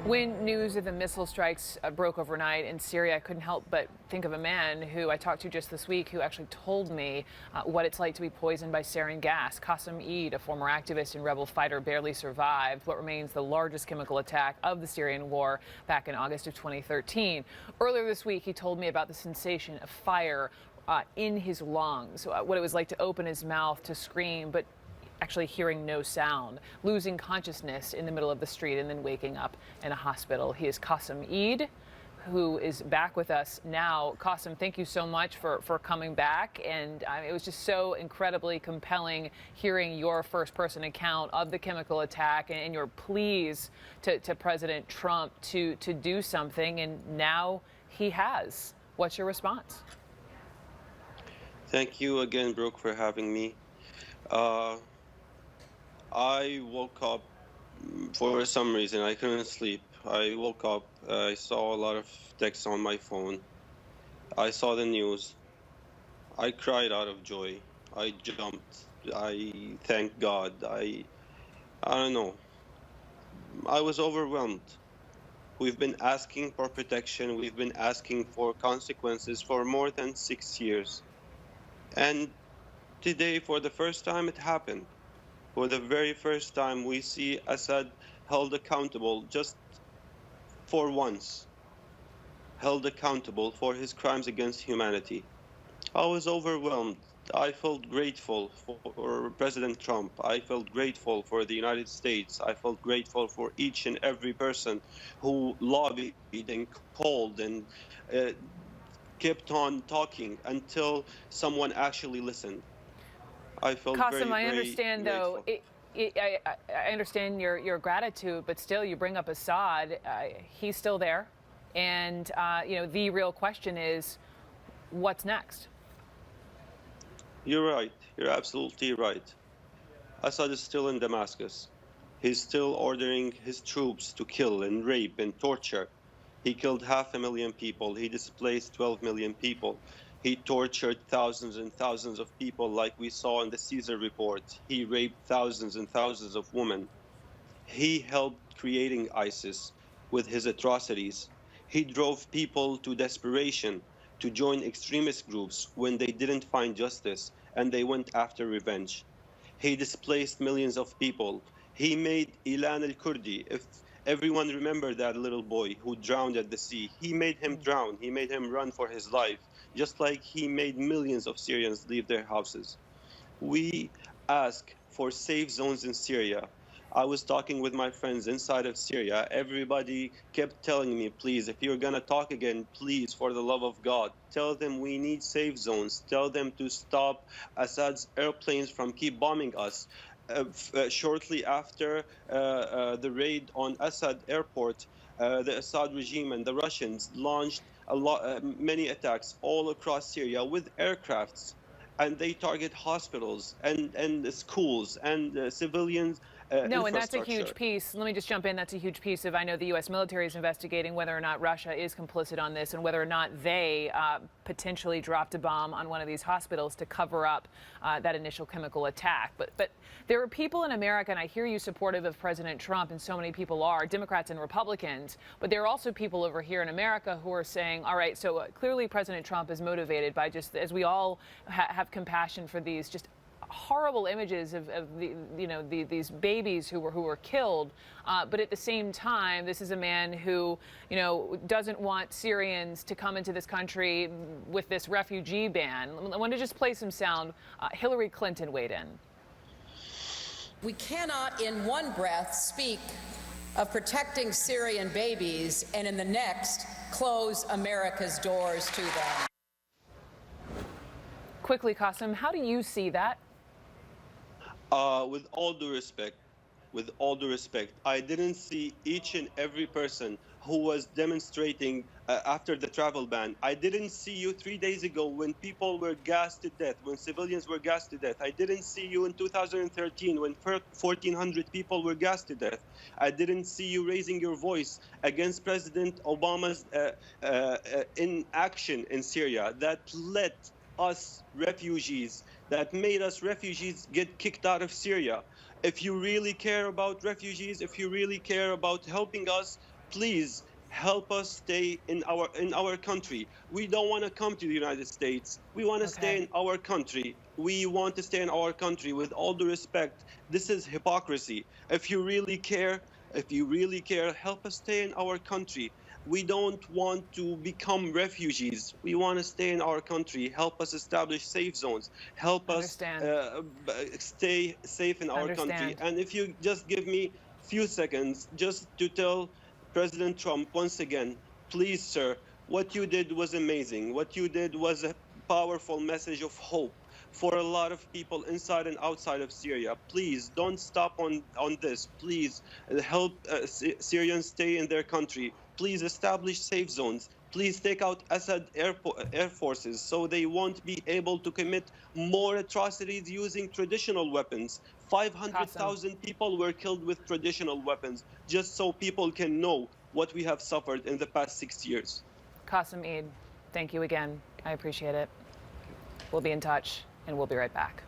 When news of the missile strikes broke overnight in Syria, I couldn't help but think of a man who I talked to just this week who actually told me what it's like to be poisoned by sarin gas. Qasim Eid, a former activist and rebel fighter, barely survived what remains the largest chemical attack of the Syrian war back in August of 2013. Earlier this week, he told me about the sensation of fire in his lungs, what it was like to open his mouth to scream, but actually hearing no sound, losing consciousness in the middle of the street and then waking up in a hospital. He is Qasim Eid, who is back with us now. Qasim, thank you so much for coming back. And it was just so incredibly compelling hearing your first-person account of the chemical attack and your pleas to President Trump to do something. And now he has. What's your response? Thank you again, Brooke, for having me. I woke up for some reason. I couldn't sleep. I woke up. I saw a lot of texts on my phone. I saw the news. I cried out of joy. I jumped. I thanked God. I don't know. I was overwhelmed. We've been asking for protection. We've been asking for consequences for more than 6 years. And today, for the first time, it happened. For the very first time, we see Assad held accountable just for once, held accountable for his crimes against humanity. I was overwhelmed. I felt grateful for President Trump. I felt grateful for the United States. I felt grateful for each and every person who lobbied and called and kept on talking until someone actually listened. I felt Qasim, I very understand, grateful. though. I understand your gratitude, but still, you bring up Assad. He's still there, and the real question is, what's next? You're right. You're absolutely right. Assad is still in Damascus. He's still ordering his troops to kill and rape and torture. He killed 500,000 people. He displaced 12 million people. He tortured thousands and thousands of people like we saw in the Caesar report. He raped thousands and thousands of women. He helped creating ISIS with his atrocities. He drove people to desperation to join extremist groups when they didn't find justice and they went after revenge. He displaced millions of people. He made Ilan al-Kurdi, if everyone remember that little boy who drowned at the sea, he made him drown. He made him run for his life, just like he made millions of Syrians leave their houses. We ask for safe zones in Syria. I was talking with my friends inside of Syria. Everybody kept telling me, please, if you're going to talk again, please, for the love of God, tell them we need safe zones. Tell them to stop Assad's airplanes from keep bombing us. Shortly after the raid on Assad airport, the Assad regime and the Russians launched many attacks all across Syria with aircrafts, and they target hospitals and schools and civilians. No, and that's a huge piece. Let me just jump in. That's a huge piece of, I know the U.S. military is investigating whether or not Russia is complicit on this and whether or not they potentially dropped a bomb on one of these hospitals to cover up that initial chemical attack. But there are people in America, and I hear you supportive of President Trump, and so many people are, Democrats and Republicans, but there are also people over here in America who are saying, all right, so clearly President Trump is motivated by just, as we all have compassion for these just horrible images of these babies who were killed, but at the same time, this is a man who doesn't want Syrians to come into this country with this refugee ban. I want to just play some sound. Hillary Clinton weighed in. We cannot, in one breath, speak of protecting Syrian babies and in the next close America's doors to them. Quickly, Qasim, how do you see that? With all due respect, I didn't see each and every person who was demonstrating after the travel ban. I didn't see you 3 days ago when people were gassed to death, when civilians were gassed to death. I didn't see you in 2013 when 1,400 people were gassed to death. I didn't see you raising your voice against President Obama's inaction in Syria that let us refugees, that made us refugees get kicked out of Syria. If you really care about refugees, if you really care about helping us, please help us stay in our country. We don't want to come to the United States. We want to stay in our country. We want to stay in our country. With all due respect, this is hypocrisy. If you really care, help us stay in our country. We don't want to become refugees. We want to stay in our country. Help us establish safe zones. Help us stay safe in our country. And if you just give me a few seconds just to tell President Trump once again, please, sir, what you did was amazing. What you did was a powerful message of hope for a lot of people inside and outside of Syria. Please don't stop on this. Please help Syrians stay in their country. Please establish safe zones. Please take out Assad air forces so they won't be able to commit more atrocities using traditional weapons. 500,000 people were killed with traditional weapons, just so people can know what we have suffered in the past 6 years. Qasim Eid, thank you again. I appreciate it. We'll be in touch, and we'll be right back.